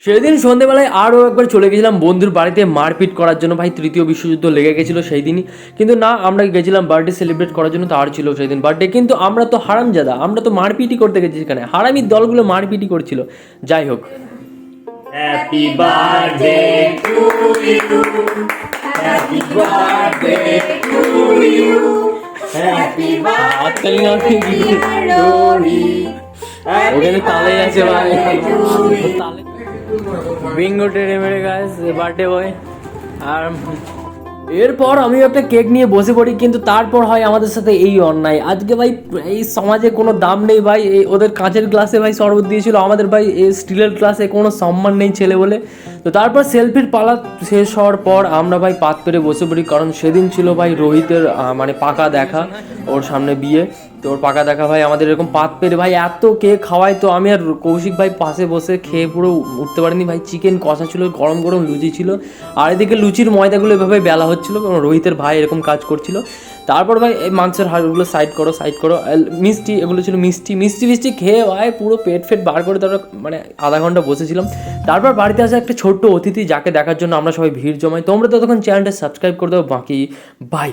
সেদিন সন্ধ্যেবেলায় আরও একবার চলে গেছিলাম বন্ধুর বাড়িতে মারপিট করার জন্য। ভাই তৃতীয় বিশ্বযুদ্ধ লেগে গেছিলো সেই দিনই, কিন্তু না, আমরা গেছিলাম বার্থডে সেলিব্রেট করার জন্য। তার ছিল সেই দিন বার্থডে, কিন্তু আমরা তো হারামজাদা, আমরা তো মারপিটই করতে গেছি সেখানে। হারামির দলগুলো মারপিটই করছিল। যাই হোক, happy birthday to you, happy birthday to you, happy birthday ওখানে তালে আছে ভাই, তালে বিঙ্গো টেনে মেরে গাইস বার্থডে বয়। আর এরপর আমি একটা কেক নিয়ে বসে পড়ি, কিন্তু তারপর হয় আমাদের সাথে এই অন্যায়। আজকে ভাই এই সমাজে কোনো দাম নেই ভাই, ওদের কাঁচের গ্লাসে ভাই শরবত দিয়েছিল, আমাদের ভাই এই স্টিলের গ্লাসে কোনো সম্মান নেই ছেলে বলে। তো তারপর সেলফির পালা শেষ হওয়ার পর আমরা ভাই পাত পেরে বসে পড়ি, কারণ সেদিন ছিল ভাই রোহিতের মানে পাকা দেখা, ওর সামনে বিয়ে। তো ওর পাকা দেখা ভাই আমাদের এরকম পাত পেরে ভাই এত কেক খাওয়ায়, তো আমি আর কৌশিক ভাই পাশে বসে খেয়ে পুরো উঠতে পারিনি ভাই। চিকেন কষা ছিল, গরম গরম লুচি ছিল, আর এদিকে লুচির ময়দাগুলো এভাবে বেলা হচ্ছিলো, কারণ রোহিতের ভাই এরকম কাজ করছিল। তারপর ভাই এই মাংসের হাড়গুলো সাইড করো সাইড করো, মিষ্টি এগুলো ছিল, মিষ্টি মিষ্টি মিষ্টি খেয়ে ভাই পুরো পেট ফেট বার করে তারপর মানে আধা ঘন্টা বসেছিলাম। তারপর বাড়িতে আসে একটা ছোট্ট অতিথি, যাকে দেখার জন্য আমরা সবাই ভিড় জমাই। তোমরা ততক্ষণ চ্যানেলটা সাবস্ক্রাইব করে দাও। বাকি বাই।